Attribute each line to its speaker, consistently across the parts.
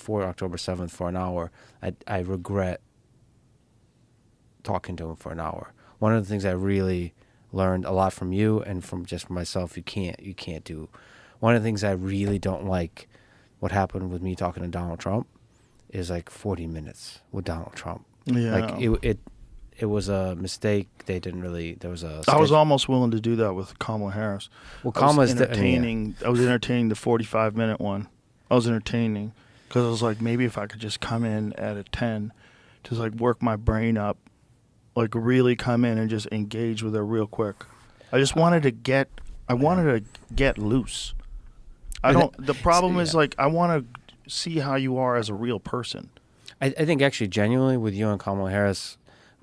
Speaker 1: before October 7th for an hour, I regret talking to him for an hour. One of the things I really learned a lot from you and from myself, you can't do. One of the things I really don't like, what happened with me talking to Donald Trump, is like 40 minutes with Donald Trump.
Speaker 2: Yeah.
Speaker 1: Like it was a mistake. They didn't really. There was a.
Speaker 2: I was almost willing to do that with Kamala Harris.
Speaker 1: Well, Kamala's
Speaker 2: entertaining. I was entertaining the 45-minute one. I was entertaining because I was like, maybe if I could just come in at a 10, just like work my brain up, like really come in and just engage with her real quick. I just wanted to get. I wanted to get loose. The problem is like I want to see how you are as a real person.
Speaker 1: I think actually genuinely with you and Kamala Harris,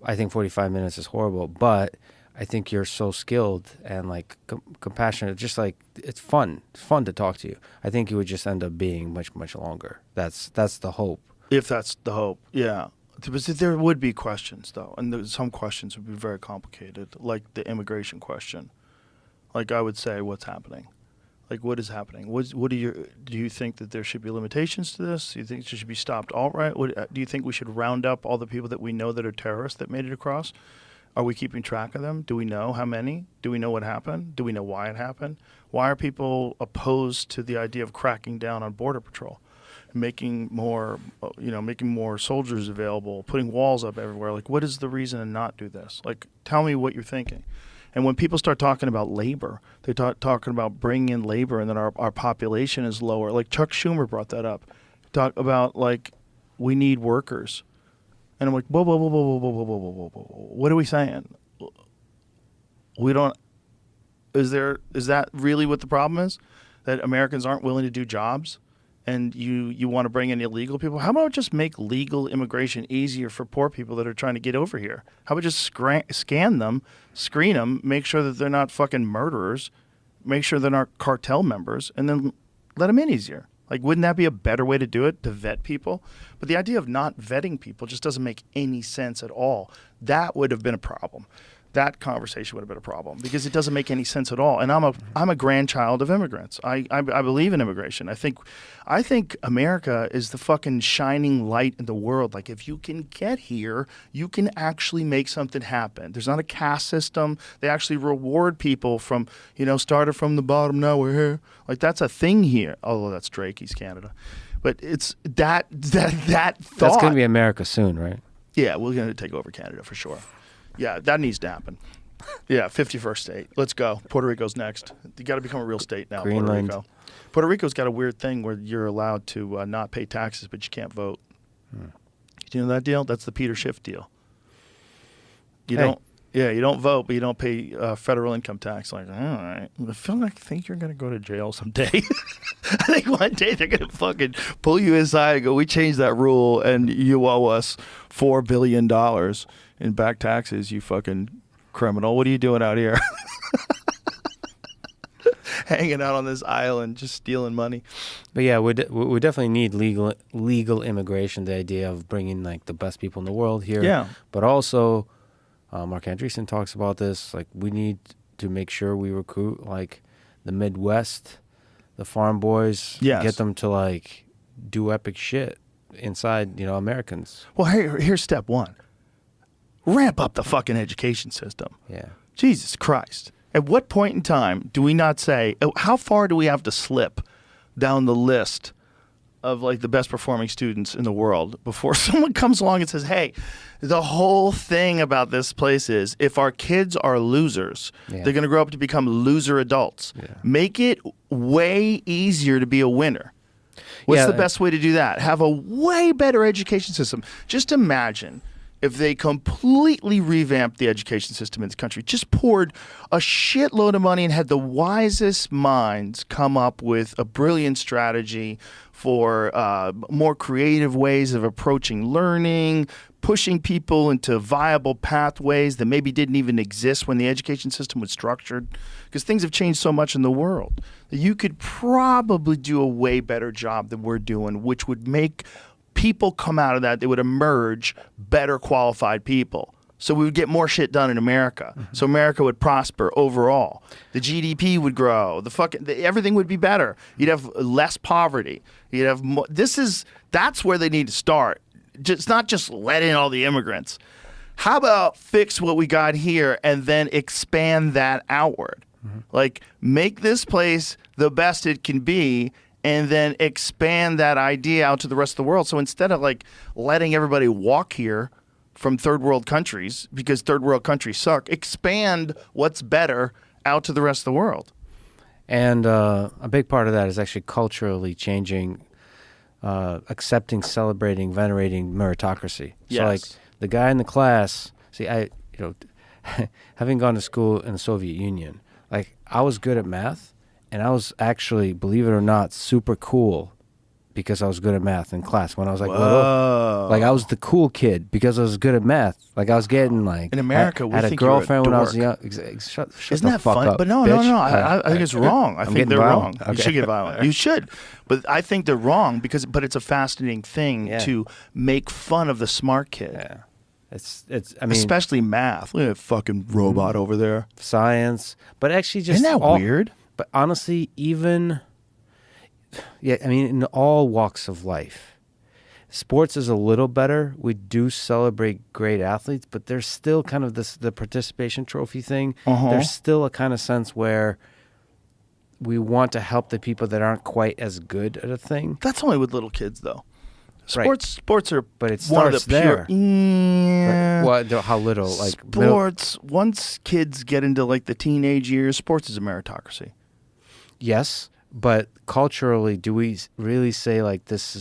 Speaker 1: I think 45 minutes is horrible, but I think you're so skilled and like compassionate. Just like it's fun. It's fun to talk to you. I think you would just end up being much, much longer. That's the hope.
Speaker 2: If that's the hope, yeah. But there would be questions though, and some questions would be very complicated, like the immigration question. Like I would say, what's happening? Like what is happening? Do you think that there should be limitations to this? Do you think it should be stopped outright? Do you think we should round up all the people that we know that are terrorists that made it across? Are we keeping track of them? Do we know how many? Do we know what happened? Do we know why it happened? Why are people opposed to the idea of cracking down on Border Patrol, making more soldiers available, putting walls up everywhere? Like, what is the reason to not do this? Like, tell me what you're thinking. And when people start talking about labor, they talking about bringing in labor and that our population is lower. Like Chuck Schumer brought that up. Talk about like we need workers. And I'm like, whoa. What are we saying? We don't. Is that really what the problem is? That Americans aren't willing to do jobs, and you want to bring in illegal people? How about just make legal immigration easier for poor people that are trying to get over here? How about just scan them, screen them, make sure that they're not fucking murderers, make sure they're not cartel members, and then let them in easier? Like, wouldn't that be a better way to do it, to vet people? But the idea of not vetting people just doesn't make any sense at all. That would have been a problem. That conversation would have been a problem because it doesn't make any sense at all. And I'm a grandchild of immigrants. I believe in immigration. I think America is the fucking shining light in the world. Like if you can get here, you can actually make something happen. There's not a caste system. They actually reward people from, started from the bottom, now we're here. Like that's a thing here. Although that's Drake, he's Canada. But it's that thought.
Speaker 1: That's going to be America soon, right?
Speaker 2: Yeah, we're going to take over Canada for sure. Yeah, that needs to happen. Yeah, 51st state. Let's go. Puerto Rico's next. You got to become a real state now,
Speaker 1: Greenland.
Speaker 2: Puerto Rico. Puerto Rico's got a weird thing where you're allowed to not pay taxes, but you can't vote. Do you know that deal? That's the Peter Schiff deal. You don't vote, but you don't pay federal income tax. Like, all right. I think you're going to go to jail someday. I think one day they're going to fucking pull you inside and go, we changed that rule, and you owe us $4 billion in back taxes, you fucking criminal. What are you doing out here? Hanging out on this island, just stealing money.
Speaker 1: But yeah, we definitely need legal immigration, the idea of bringing like the best people in the world here.
Speaker 2: Yeah.
Speaker 1: But also, Mark Andreessen talks about this, like we need to make sure we recruit like the Midwest, the farm boys, get them to like do epic shit inside, Americans.
Speaker 2: Well, here's step one. Ramp up the fucking education system.
Speaker 1: Yeah.
Speaker 2: Jesus Christ. At what point in time do we not say, how far do we have to slip down the list of like the best performing students in the world before someone comes along and says, hey, the whole thing about this place is if our kids are losers, they're going to grow up to become loser adults. Yeah. Make it way easier to be a winner. What's the best way to do that? Have a way better education system. Just imagine if they completely revamped the education system in this country, just poured a shitload of money and had the wisest minds come up with a brilliant strategy for more creative ways of approaching learning, pushing people into viable pathways that maybe didn't even exist when the education system was structured, because things have changed so much in the world that you could probably do a way better job than we're doing, which would make people come out of that, they would emerge better qualified people. So we would get more shit done in America. So America would prosper overall. The GDP would grow. Everything would be better. You'd have less poverty. You'd have more. That's where they need to start. It's not just let in all the immigrants. How about fix what we got here and then expand that outward? Like, make this place the best it can be and then expand that idea out to the rest of the world. So instead of like letting everybody walk here from third world countries because third world countries suck, expand what's better out to the rest of the world.
Speaker 1: And a big part of that is actually culturally changing, accepting, celebrating, venerating meritocracy.
Speaker 2: Yes.
Speaker 1: So like the guy in the class, having gone to school in the Soviet Union, like I was good at math and I was actually, believe it or not, super cool because I was good at math in class when I was like little. Like I was the cool kid because I was good at math. Like I was getting like
Speaker 2: in America, we
Speaker 1: had a
Speaker 2: think you're
Speaker 1: girlfriend
Speaker 2: a
Speaker 1: when I was
Speaker 2: dork.
Speaker 1: young. Shut
Speaker 2: Isn't
Speaker 1: the
Speaker 2: that
Speaker 1: fuck
Speaker 2: fun?
Speaker 1: up,
Speaker 2: But no.
Speaker 1: bitch.
Speaker 2: I think it's wrong. I think they're
Speaker 1: violent.
Speaker 2: wrong. You should get violent. You should. But I think they're wrong but it's a fascinating thing to make fun of the smart kid.
Speaker 1: Yeah. I mean,
Speaker 2: especially math. Look at that fucking robot over there.
Speaker 1: Science. But actually just
Speaker 2: Isn't that weird?
Speaker 1: But honestly, in all walks of life, sports is a little better. We do celebrate great athletes, but there's still kind of the participation trophy thing. There's still a kind of sense where we want to help the people that aren't quite as good at a thing.
Speaker 2: That's only with little kids, though.
Speaker 1: Right.
Speaker 2: Sports are,
Speaker 1: but it
Speaker 2: one of
Speaker 1: starts
Speaker 2: the
Speaker 1: there.
Speaker 2: Yeah.
Speaker 1: How little? Like
Speaker 2: sports. Once kids get into like the teenage years, sports is a meritocracy.
Speaker 1: Yes, but culturally, do we really say this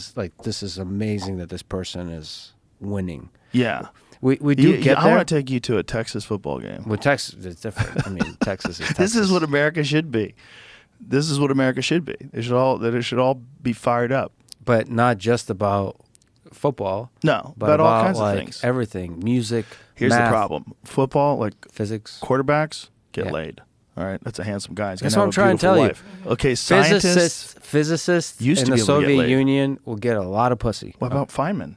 Speaker 1: is amazing that this person is winning?
Speaker 2: Yeah,
Speaker 1: we do get there.
Speaker 2: I want to take you to a Texas football game.
Speaker 1: With Texas, it's different. I mean, Texas is Texas.
Speaker 2: This is what America should be. This is what America should be. It should all be fired up.
Speaker 1: But not just about football.
Speaker 2: No,
Speaker 1: but
Speaker 2: about all
Speaker 1: about
Speaker 2: kinds
Speaker 1: like
Speaker 2: of things.
Speaker 1: Everything, music.
Speaker 2: Here's
Speaker 1: math,
Speaker 2: the problem: football, like
Speaker 1: physics,
Speaker 2: quarterbacks get laid. All right, that's a handsome guy. He's
Speaker 1: That's
Speaker 2: gonna
Speaker 1: what
Speaker 2: have
Speaker 1: I'm
Speaker 2: a
Speaker 1: trying to
Speaker 2: beautiful
Speaker 1: tell
Speaker 2: life. Okay, scientists
Speaker 1: physicists
Speaker 2: used
Speaker 1: in
Speaker 2: to
Speaker 1: the
Speaker 2: be able to get
Speaker 1: Soviet
Speaker 2: laid.
Speaker 1: Union will get a lot of pussy.
Speaker 2: What about Feynman?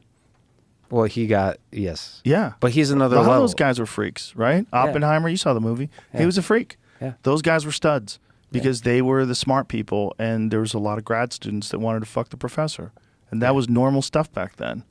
Speaker 1: Well, he got yes.
Speaker 2: Yeah,
Speaker 1: but he's another
Speaker 2: a lot
Speaker 1: level.
Speaker 2: of those guys were freaks, right? Oppenheimer, you saw the movie.
Speaker 1: Yeah.
Speaker 2: He was a freak.
Speaker 1: Yeah.
Speaker 2: Those guys were studs because they were the smart people, and there was a lot of grad students that wanted to fuck the professor, and that was normal stuff back then.